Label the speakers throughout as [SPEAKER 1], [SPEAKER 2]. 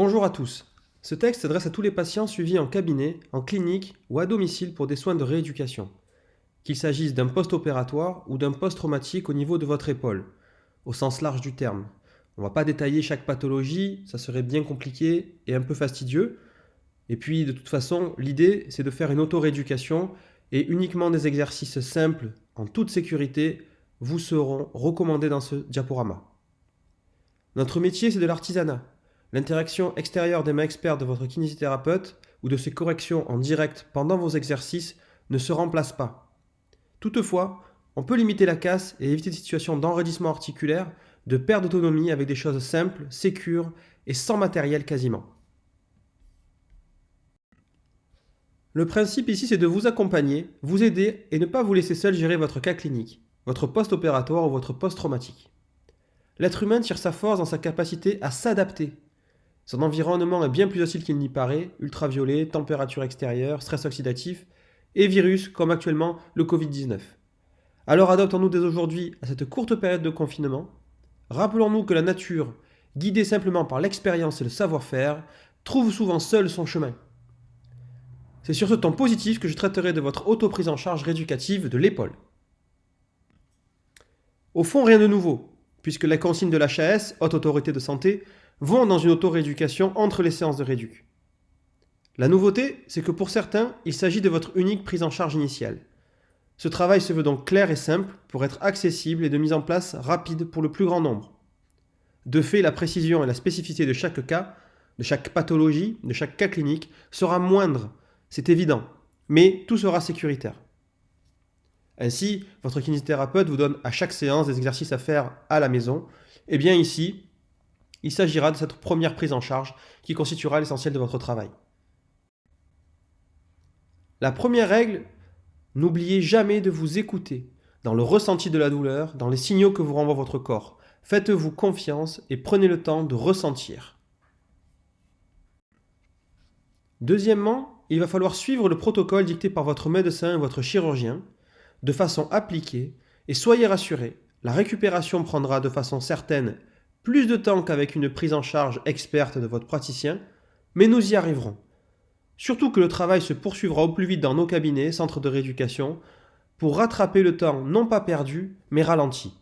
[SPEAKER 1] Bonjour à tous. Ce texte s'adresse à tous les patients suivis en cabinet, en clinique ou à domicile pour des soins de rééducation, qu'il s'agisse d'un post-opératoire ou d'un post-traumatique au niveau de votre épaule, au sens large du terme. On ne va pas détailler chaque pathologie, ça serait bien compliqué et un peu fastidieux. Et puis de toute façon, l'idée c'est de faire une auto-rééducation et uniquement des exercices simples, en toute sécurité, vous seront recommandés dans ce diaporama. Notre métier c'est de l'artisanat. L'interaction extérieure des mains expertes de votre kinésithérapeute ou de ses corrections en direct pendant vos exercices ne se remplace pas. Toutefois, on peut limiter la casse et éviter des situations d'enraidissement articulaire, de perte d'autonomie avec des choses simples, sécures et sans matériel quasiment. Le principe ici, c'est de vous accompagner, vous aider et ne pas vous laisser seul gérer votre cas clinique, votre post-opératoire ou votre post-traumatique. L'être humain tire sa force dans sa capacité à s'adapter. Son environnement est bien plus hostile qu'il n'y paraît, ultraviolets, température extérieure, stress oxydatif et virus comme actuellement le Covid-19. Alors adaptons-nous dès aujourd'hui à cette courte période de confinement. Rappelons-nous que la nature, guidée simplement par l'expérience et le savoir-faire, trouve souvent seule son chemin. C'est sur ce ton positif que je traiterai de votre auto-prise en charge rééducative de l'épaule. Au fond, rien de nouveau, puisque les consignes de l'HAS, Haute Autorité de Santé, vont dans une auto-rééducation entre les séances de rééduc. La nouveauté, c'est que pour certains, il s'agit de votre unique prise en charge initiale. Ce travail se veut donc clair et simple pour être accessible et de mise en place rapide pour le plus grand nombre. De fait, la précision et la spécificité de chaque cas, de chaque pathologie, de chaque cas clinique sera moindre, c'est évident, mais tout sera sécuritaire. Ainsi, votre kinésithérapeute vous donne à chaque séance des exercices à faire à la maison. Et bien ici, il s'agira de cette première prise en charge qui constituera l'essentiel de votre travail. La première règle, n'oubliez jamais de vous écouter dans le ressenti de la douleur, dans les signaux que vous renvoie votre corps. Faites-vous confiance et prenez le temps de ressentir. Deuxièmement, il va falloir suivre le protocole dicté par votre médecin et votre chirurgien de façon appliquée et soyez rassurés, la récupération prendra de façon certaine plus de temps qu'avec une prise en charge experte de votre praticien, mais nous y arriverons. Surtout que le travail se poursuivra au plus vite dans nos cabinets, centres de rééducation, pour rattraper le temps non pas perdu, mais ralenti.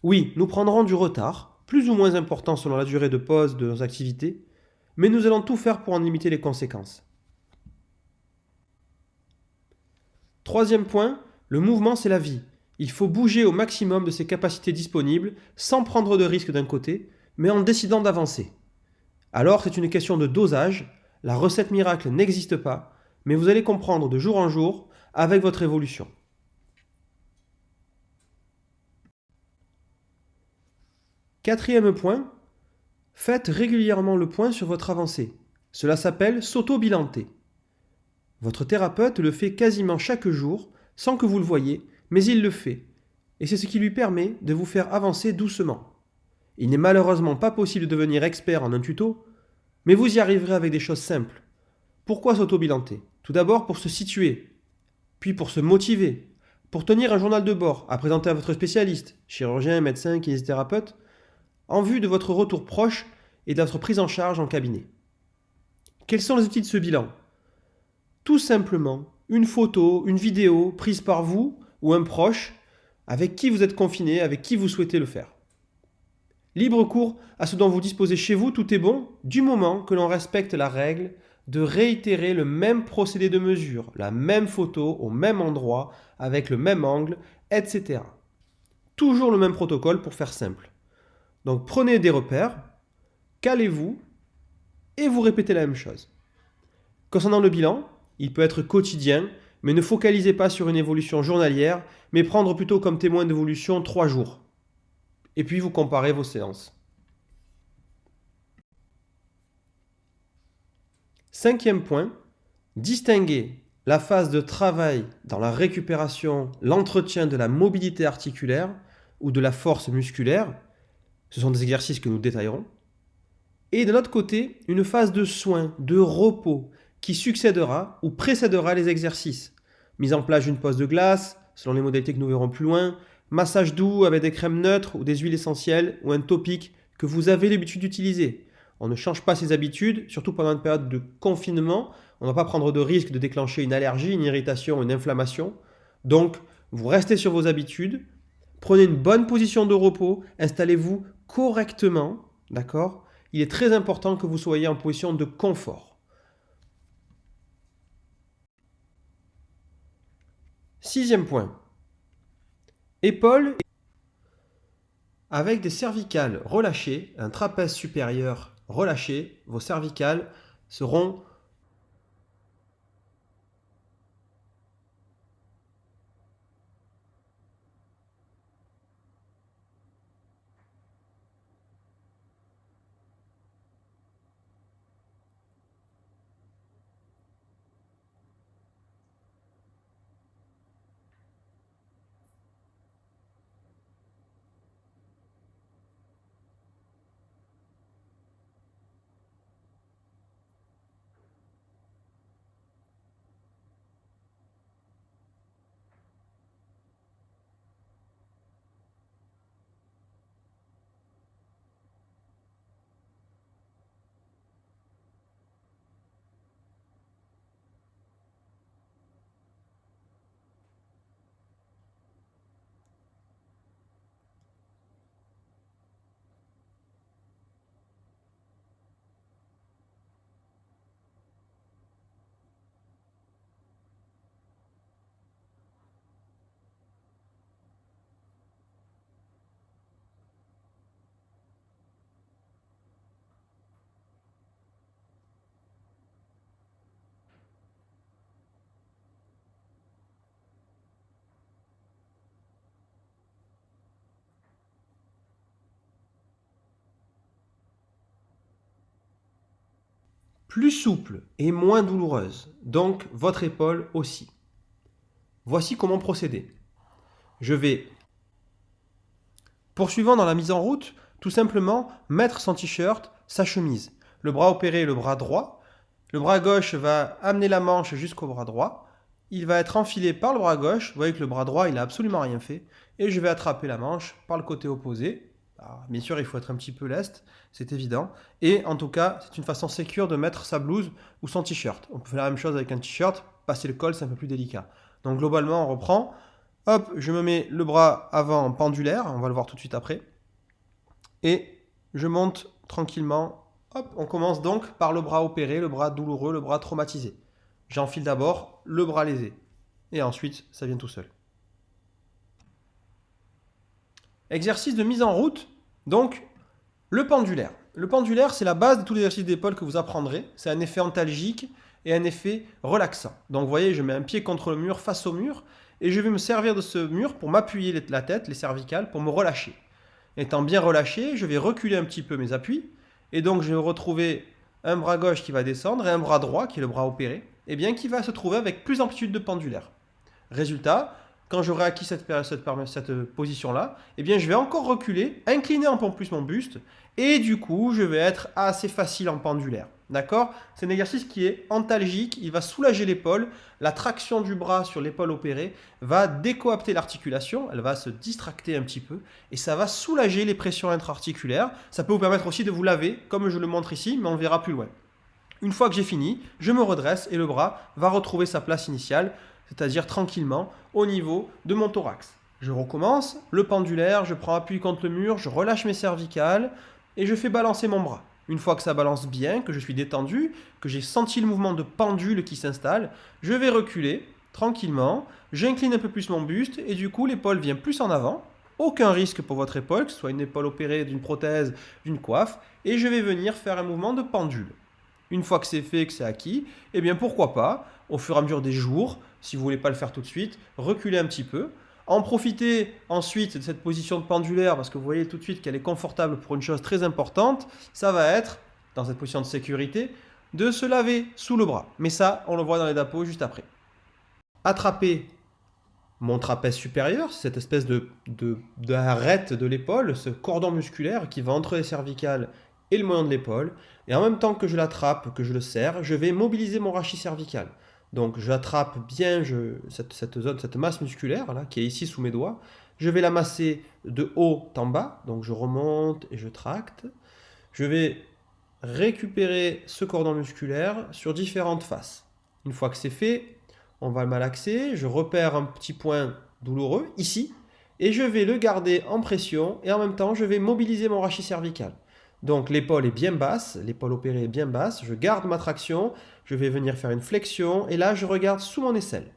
[SPEAKER 1] Oui, nous prendrons du retard, plus ou moins important selon la durée de pause de nos activités, mais nous allons tout faire pour en limiter les conséquences. Troisième point, le mouvement c'est la vie. Il faut bouger au maximum de ses capacités disponibles sans prendre de risques d'un côté, mais en décidant d'avancer. Alors c'est une question de dosage, la recette miracle n'existe pas, mais vous allez comprendre de jour en jour avec votre évolution. Quatrième point, faites régulièrement le point sur votre avancée. Cela s'appelle s'auto-bilanter. Votre thérapeute le fait quasiment chaque jour, sans que vous le voyiez, mais il le fait. Et c'est ce qui lui permet de vous faire avancer doucement. Il n'est malheureusement pas possible de devenir expert en un tuto, mais vous y arriverez avec des choses simples. Pourquoi s'auto-bilanter ? Tout d'abord pour se situer, puis pour se motiver, pour tenir un journal de bord à présenter à votre spécialiste, chirurgien, médecin, kinésithérapeute, en vue de votre retour proche et de votre prise en charge en cabinet. Quels sont les outils de ce bilan ? Tout simplement, une photo, une vidéo prise par vous ou un proche avec qui vous êtes confiné, avec qui vous souhaitez le faire. Libre cours à ce dont vous disposez chez vous, tout est bon, du moment que l'on respecte la règle de réitérer le même procédé de mesure, la même photo au même endroit, avec le même angle, etc. Toujours le même protocole pour faire simple. Donc prenez des repères, calez-vous et vous répétez la même chose. Concernant le bilan, il peut être quotidien, mais ne focalisez pas sur une évolution journalière, mais prendre plutôt comme témoin d'évolution 3 jours. Et puis vous comparez vos séances. Cinquième point, distinguer la phase de travail dans la récupération, l'entretien de la mobilité articulaire ou de la force musculaire, ce sont des exercices que nous détaillerons, et de l'autre côté, une phase de soin, de repos, qui succédera ou précédera les exercices. Mise en place d'une pause de glace, selon les modalités que nous verrons plus loin, massage doux avec des crèmes neutres ou des huiles essentielles ou un topique que vous avez l'habitude d'utiliser. On ne change pas ses habitudes, surtout pendant une période de confinement. On ne va pas prendre de risque de déclencher une allergie, une irritation, une inflammation. Donc, vous restez sur vos habitudes, prenez une bonne position de repos, installez-vous correctement, d'accord? Il est très important que vous soyez en position de confort. Sixième point. Épaules avec des cervicales relâchées, un trapèze supérieur relâché, vos cervicales seront plus souples et moins douloureuses, donc votre épaule aussi. Voici comment procéder. Je vais, poursuivant dans la mise en route, tout simplement mettre son t-shirt, sa chemise. Le bras opéré, le bras droit. Le bras gauche va amener la manche jusqu'au bras droit. Il va être enfilé par le bras gauche. Vous voyez que le bras droit, il n'a absolument rien fait. Et je vais attraper la manche par le côté opposé. Alors, bien sûr, il faut être un petit peu leste, c'est évident. Et en tout cas, c'est une façon sécure de mettre sa blouse ou son t-shirt. On peut faire la même chose avec un t-shirt. Passer le col, c'est un peu plus délicat. Donc globalement, on reprend. Hop, je me mets le bras avant en pendulaire. On va le voir tout de suite après. Et je monte tranquillement. Hop, on commence donc par le bras opéré, le bras douloureux, le bras traumatisé. J'enfile d'abord le bras lésé. Et ensuite, ça vient tout seul. Exercice de mise en route. Donc, le pendulaire. Le pendulaire, c'est la base de tous les exercices d'épaule que vous apprendrez. C'est un effet antalgique et un effet relaxant. Donc, vous voyez, je mets un pied contre le mur, face au mur, et je vais me servir de ce mur pour m'appuyer la tête, les cervicales, pour me relâcher. Étant bien relâché, je vais reculer un petit peu mes appuis, et donc je vais retrouver un bras gauche qui va descendre et un bras droit, qui est le bras opéré, et bien qui va se trouver avec plus d'amplitude de pendulaire. Résultat, quand j'aurai acquis cette position-là, eh bien je vais encore reculer, incliner un peu plus mon buste, et du coup, je vais être assez facile en pendulaire. D'accord? C'est un exercice qui est antalgique, il va soulager l'épaule, la traction du bras sur l'épaule opérée va décoapter l'articulation, elle va se distracter un petit peu, et ça va soulager les pressions intra-articulaires. Ça peut vous permettre aussi de vous laver, comme je le montre ici, mais on le verra plus loin. Une fois que j'ai fini, je me redresse et le bras va retrouver sa place initiale, c'est-à-dire tranquillement au niveau de mon thorax. Je recommence, le pendulaire, je prends appui contre le mur, je relâche mes cervicales et je fais balancer mon bras. Une fois que ça balance bien, que je suis détendu, que j'ai senti le mouvement de pendule qui s'installe, je vais reculer tranquillement, j'incline un peu plus mon buste et du coup l'épaule vient plus en avant. Aucun risque pour votre épaule, que ce soit une épaule opérée d'une prothèse, d'une coiffe, et je vais venir faire un mouvement de pendule. Une fois que c'est fait, que c'est acquis, eh bien pourquoi pas, au fur et à mesure des jours, si vous ne voulez pas le faire tout de suite, reculer un petit peu, en profiter ensuite de cette position de pendulaire, parce que vous voyez tout de suite qu'elle est confortable pour une chose très importante, ça va être, dans cette position de sécurité, de se laver sous le bras. Mais ça, on le voit dans les dapos juste après. Attraper mon trapèze supérieur, cette espèce d'arête de l'épaule, ce cordon musculaire qui va entre les cervicales et le moyen de l'épaule. Et en même temps que je l'attrape, que je le serre, je vais mobiliser mon rachis cervical. Donc j'attrape bien cette zone, cette masse musculaire là, qui est ici sous mes doigts. Je vais la masser de haut en bas, donc je remonte et je tracte. Je vais récupérer ce cordon musculaire sur différentes faces. Une fois que c'est fait, on va le malaxer, je repère un petit point douloureux ici, et je vais le garder en pression, et en même temps je vais mobiliser mon rachis cervical. Donc l'épaule est bien basse, l'épaule opérée est bien basse, je garde ma traction, je vais venir faire une flexion, et là je regarde sous mon aisselle,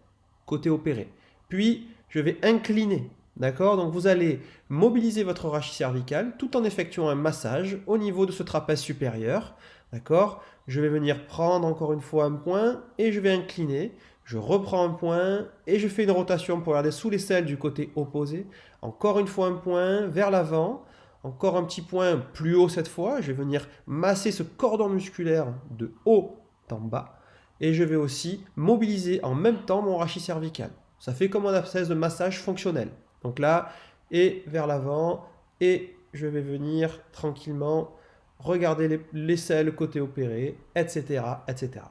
[SPEAKER 1] côté opéré. Puis je vais incliner, d'accord? Donc vous allez mobiliser votre rachis cervical tout en effectuant un massage au niveau de ce trapèze supérieur, d'accord? Je vais venir prendre encore une fois un point, et je vais incliner. Je reprends un point et je fais une rotation pour regarder sous l'aisselle du côté opposé. Encore une fois un point vers l'avant. Encore un petit point plus haut cette fois. Je vais venir masser ce cordon musculaire de haut en bas. Et je vais aussi mobiliser en même temps mon rachis cervical. Ça fait comme un espèce de massage fonctionnel. Donc là, et vers l'avant. Et je vais venir tranquillement regarder l'aisselle côté opéré, etc., etc.